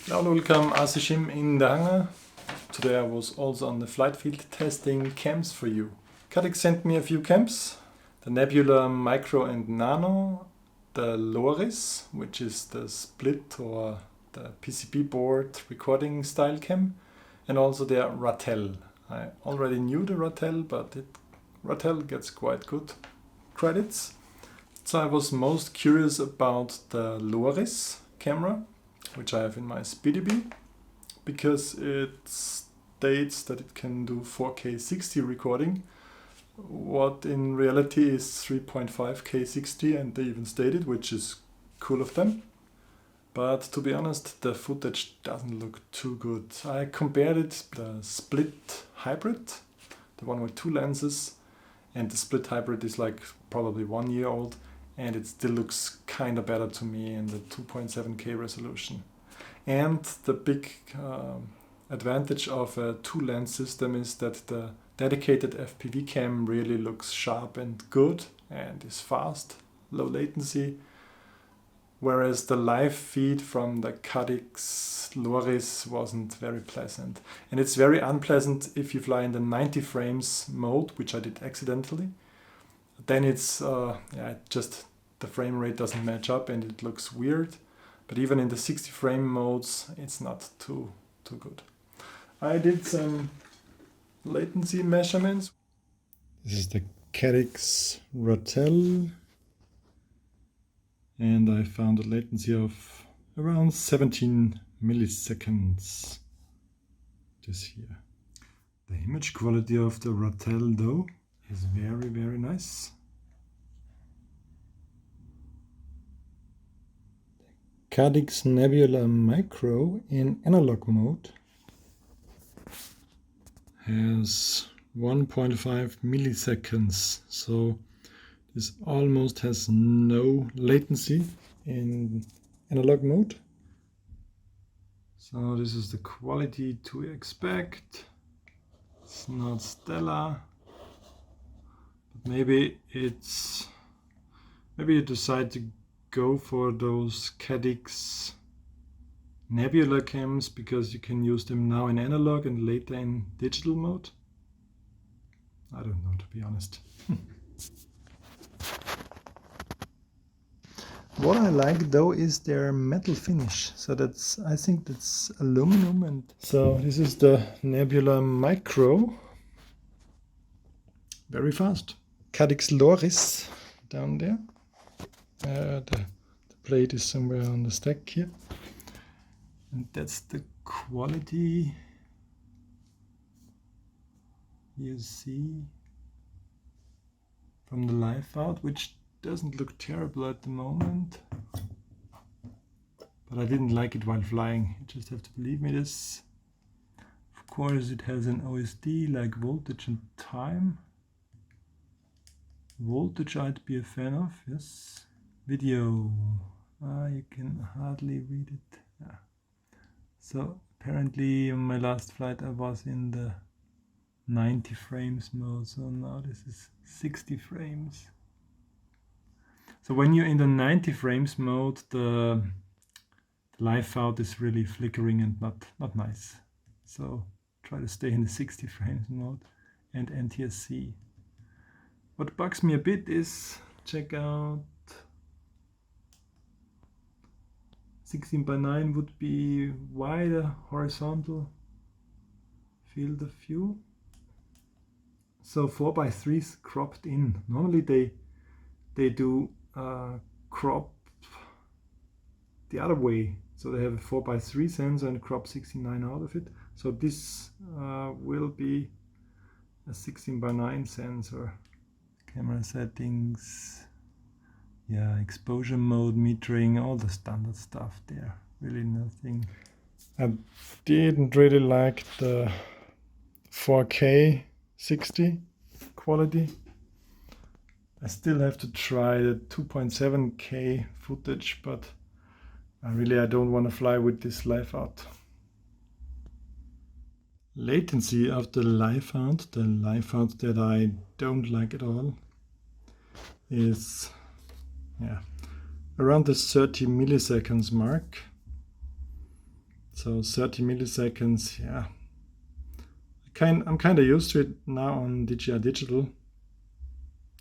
Now welcome RCSchim in the hangar. Today I was also on the flight field testing cams for you. Caddx sent me a few cams. The Nebula Micro and Nano, the Loris, which is the split or the PCB board recording style cam, and also the Ratel. I already knew the Ratel, but Ratel gets quite good credits. So I was most curious about the Loris camera, which I have in my SpeedyB, because it states that it can do 4K 60 recording, what in reality is 3.5K 60, and they even stated, which is cool of them. But to be honest, the footage doesn't look too good. I compared it to the split hybrid, the one with two lenses, and the split hybrid is like probably 1 year old, and it still looks kind of better to me in the 2.7K resolution. And the big advantage of a two-lens system is that the dedicated FPV cam really looks sharp and good and is fast, low latency, whereas the live feed from the CADDX Loris wasn't very pleasant. And it's very unpleasant if you fly in the 90 frames mode, which I did accidentally. Then it's just the frame rate doesn't match up and it looks weird. But even in the 60 frame modes, it's not too good. I did some latency measurements. This is the CADDX Ratel, and I found a latency of around 17 milliseconds this here. The image quality of the Ratel though is very, very nice. CADDX Nebula Micro in analog mode has 1.5 milliseconds, so this almost has no latency in analog mode. So this is the quality to expect. It's not stellar, but maybe you decide to go for those CADDX Nebula cams because you can use them now in analog and later in digital mode. I don't know, to be honest. What I like though is their metal finish. So I think that's aluminum. And so this is the Nebula Micro. Very fast. CADDX Loris down there. The plate is somewhere on the stack here. And that's the quality you see from the live out, which doesn't look terrible at the moment. But I didn't like it while flying. You just have to believe me. This, of course, it has an OSD like voltage and time. Voltage I'd be a fan of, yes. Video, you can hardly read it. Yeah. So apparently on my last flight I was in the 90 frames mode, so now this is 60 frames. So when you're in the 90 frames mode, the live out is really flickering and not nice. So try to stay in the 60 frames mode and NTSC. What bugs me a bit is, check out 16:9 would be wider horizontal field of view. So 4:3 is cropped in. Normally they do crop the other way. So they have a 4:3 sensor and crop 69 out of it. So this will be a 16:9 sensor. Camera settings. Yeah, exposure mode, metering, all the standard stuff there. Really nothing. I didn't really like the 4K 60 quality. I still have to try the 2.7K footage, but I don't want to fly with this live out. Latency of the live out that I don't like at all, is around the 30 milliseconds mark. So 30 milliseconds, yeah. I'm kind of used to it now on DJI Digital.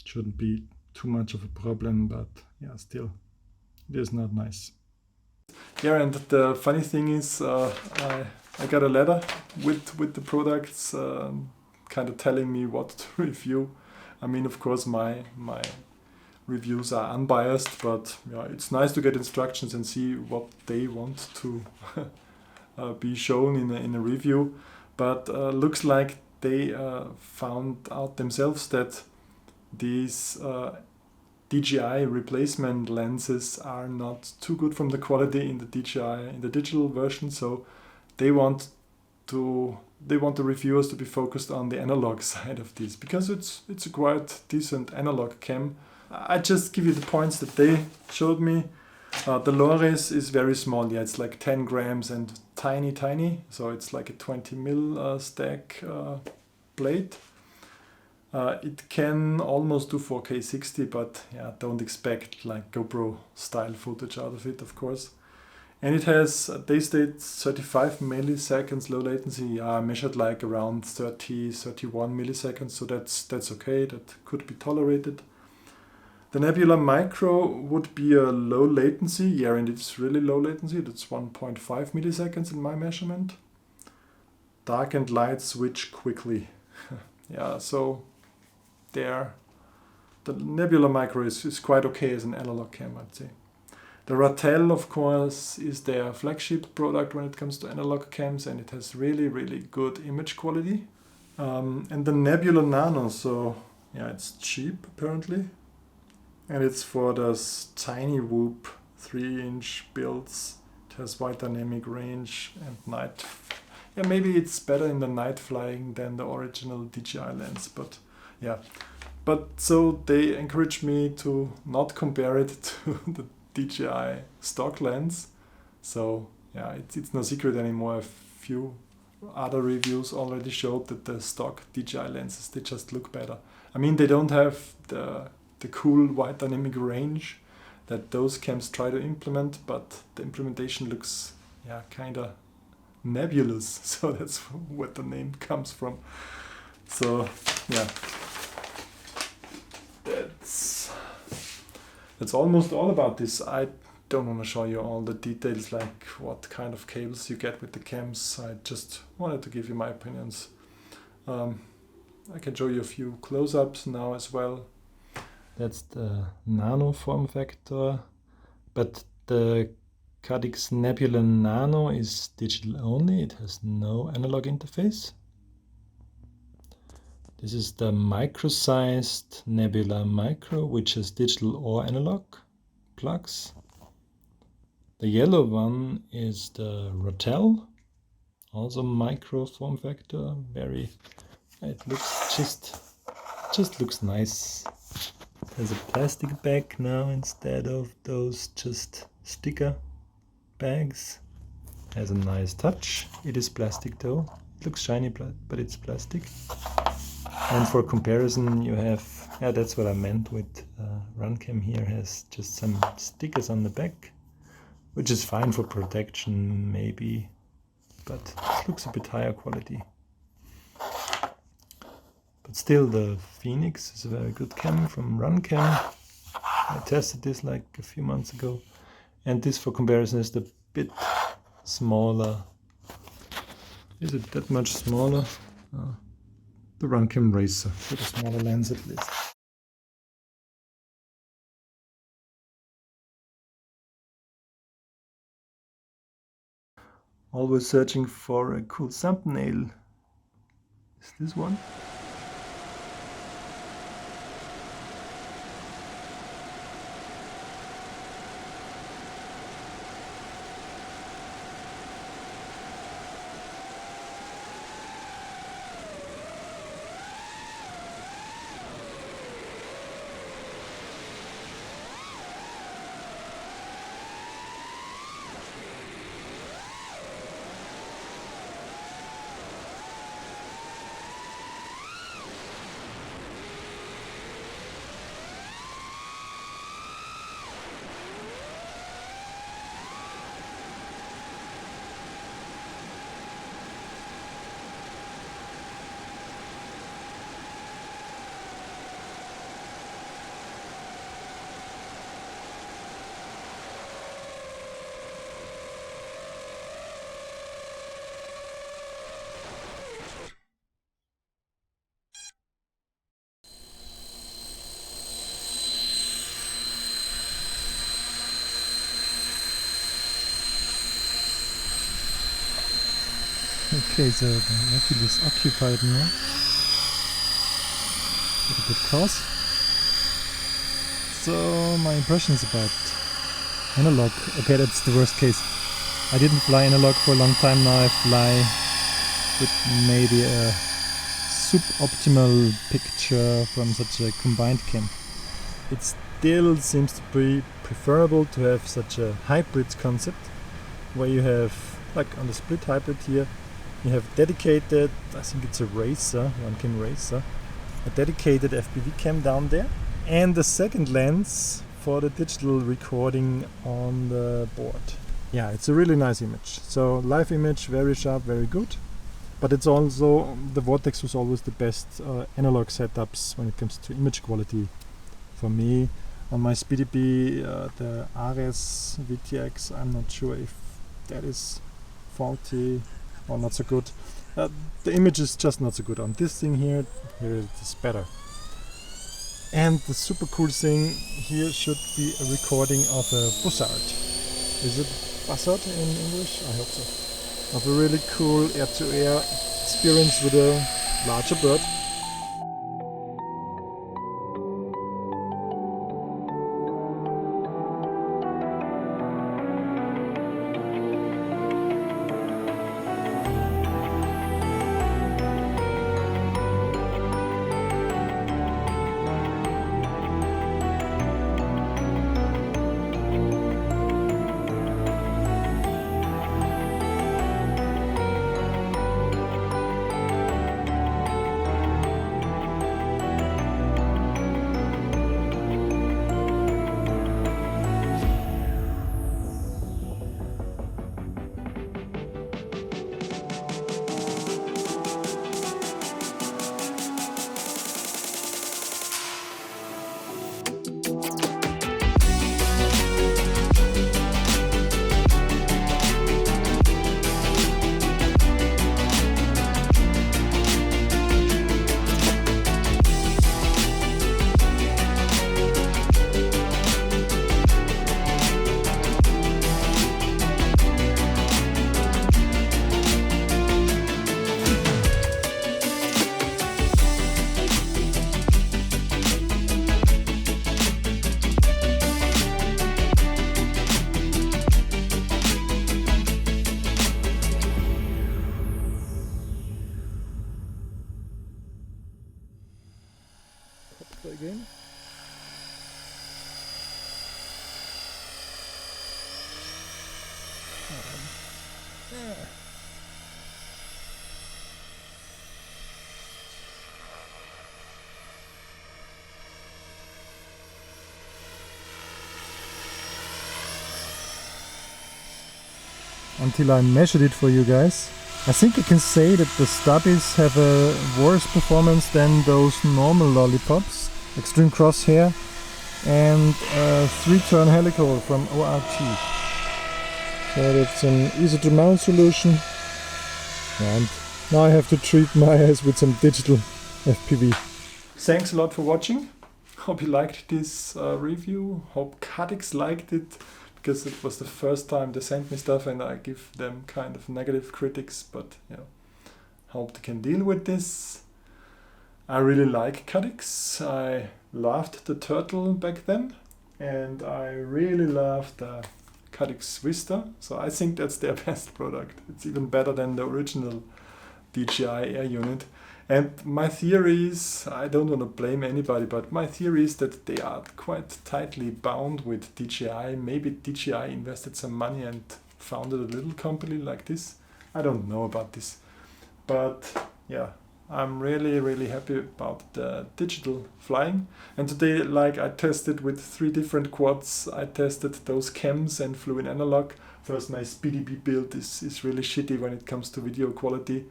Shouldn't be too much of a problem, but yeah, still, it is not nice. Yeah, and the funny thing is, I got a letter with the products, kind of telling me what to review. I mean, of course, my reviews are unbiased, but yeah, it's nice to get instructions and see what they want to be shown in a review. But looks like they found out themselves that these DJI replacement lenses are not too good from the quality in the DJI in the digital version, so they want the reviewers to be focused on the analog side of this, because it's a quite decent analog cam. I just give you the points that they showed me. The Loris is very small, yeah, it's like 10 grams and tiny, so it's like a 20 mil stack plate. It can almost do 4K 60, but yeah, don't expect like GoPro style footage out of it, of course. And it has, they state 35 milliseconds low latency. I measured like around 31 milliseconds, so that's okay, that could be tolerated. The Nebula Micro would be a low latency, yeah, and it's really low latency, that's 1.5 milliseconds in my measurement. Dark and light switch quickly. Yeah, so there, the Nebula Micro is quite okay as an analog cam, I'd say. The Ratel, of course, is their flagship product when it comes to analog cams, and it has really good image quality. And the Nebula Nano, so yeah, it's cheap apparently. And it's for those tiny whoop 3-inch builds. It has wide dynamic range and night. Yeah, maybe it's better in the night flying than the original DJI lens, but yeah. But so they encouraged me to not compare it to the DJI stock lens. So yeah, it's no secret anymore. A few other reviews already showed that the stock DJI lenses, they just look better. I mean, they don't have the cool wide dynamic range that those cams try to implement, but the implementation looks, yeah, kind of nebulous. So that's what the name comes from. So yeah, that's almost all about this. I don't want to show you all the details, like what kind of cables you get with the cams. I just wanted to give you my opinions. I can show you a few close-ups now as well. That's the Nano form factor, but the CADDX Nebula Nano is digital only. It has no analog interface. This is the micro-sized Nebula Micro, which has digital or analog plugs. The yellow one is the Ratel, also micro form factor. It looks just looks nice. It has a plastic bag now instead of those just sticker bags. Has a nice touch. It is plastic though. It looks shiny, but it's plastic. And for comparison, you have, yeah, that's what I meant with Runcam here, has just some stickers on the back, which is fine for protection maybe, but it looks a bit higher quality. But still, the Phoenix is a very good cam from Runcam. I tested this like a few months ago, and this for comparison is the bit smaller. Is it that much smaller? The Runcam Racer with a smaller lens at least. Always searching for a cool thumbnail. Is this one? Okay, so the airfield is occupied now. With a good cause. So my impressions about analog. Okay, that's the worst case. I didn't fly analog for a long time now. I fly with maybe a suboptimal picture from such a combined cam. It still seems to be preferable to have such a hybrid concept where you have, like on the split hybrid here, you have dedicated, I think it's a racer, Runcam racer, a dedicated FPV cam down there, and the second lens for the digital recording on the board. Yeah, it's a really nice image. So live image, very sharp, very good. But it's also, the Vortex was always the best analog setups when it comes to image quality for me. On my SpeedyB, the RS VTX, I'm not sure if that is faulty or not so good. The image is just not so good. On this thing here it is better. And the super cool thing here should be a recording of a Buzzard. Is it Buzzard in English? I hope so. Of a really cool air-to-air experience with a larger bird. Again. Until I measured it for you guys, I think I can say that the stubbies have a worse performance than those normal lollipops. Extreme crosshair and a 3-turn helical from ORT. So that's an easy to mount solution. And now I have to treat my eyes with some digital FPV. Thanks a lot for watching. Hope you liked this review. Hope Caddx liked it, because it was the first time they sent me stuff and I give them kind of negative critics, but you know, hope they can deal with this. I really like Caddx. I loved the turtle back then, and I really loved the Caddx Vista, so I think that's their best product. It's even better than the original DJI Air unit. And my theory is, I don't want to blame anybody, but my theory is that they are quite tightly bound with DJI. Maybe DJI invested some money and founded a little company like this. I don't know about this, but yeah, I'm really happy about the digital flying. And today, like, I tested with 3 different quads. I tested those cams and flew in analog. First, my SpeedyB build is really shitty when it comes to video quality.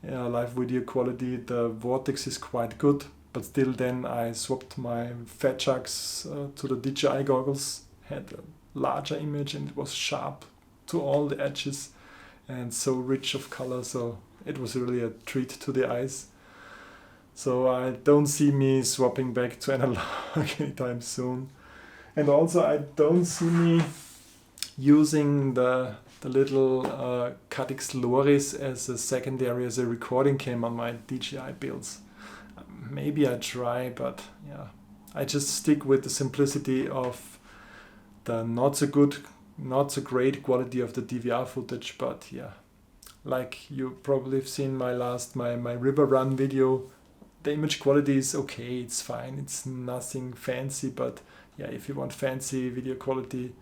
Live video quality. The Vortex is quite good, but still then I swapped my Fatsharks to the DJI goggles. Had a larger image and it was sharp to all the edges and so rich of color, so it was really a treat to the eyes. So I don't see me swapping back to analog anytime soon. And also I don't see me using the little CADDX Loris as a secondary, as a recording cam on my DJI builds. Maybe I try, but yeah, I just stick with the simplicity of the not so great quality of the DVR footage. But yeah, like you probably have seen my river run video, the image quality is okay, it's fine, it's nothing fancy, but yeah, if you want fancy video quality,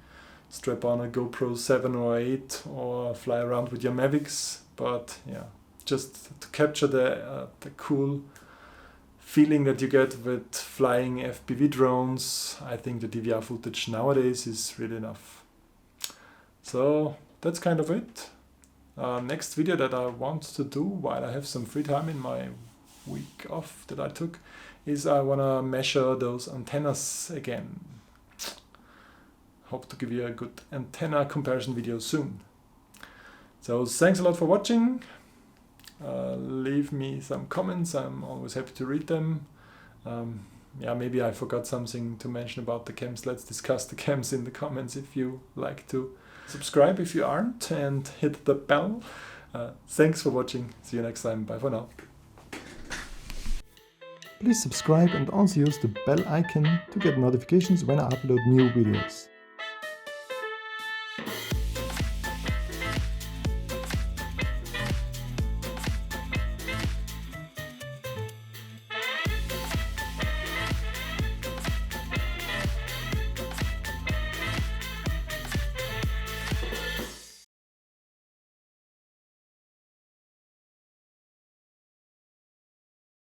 strap on a GoPro 7 or 8 or fly around with your Mavics. But yeah, just to capture the cool feeling that you get with flying FPV drones, I think the DVR footage nowadays is really enough. So that's kind of it. Next video that I want to do while I have some free time in my week off that I took is I want to measure those antennas again. Hope to give you a good antenna comparison video soon. So thanks a lot for watching. Leave me some comments, I'm always happy to read them. Yeah, maybe I forgot something to mention about the cams. Let's discuss the cams in the comments if you like to. Subscribe if you aren't and hit the bell. Thanks for watching. See you next time. Bye for now. Please subscribe and also use the bell icon to get notifications when I upload new videos.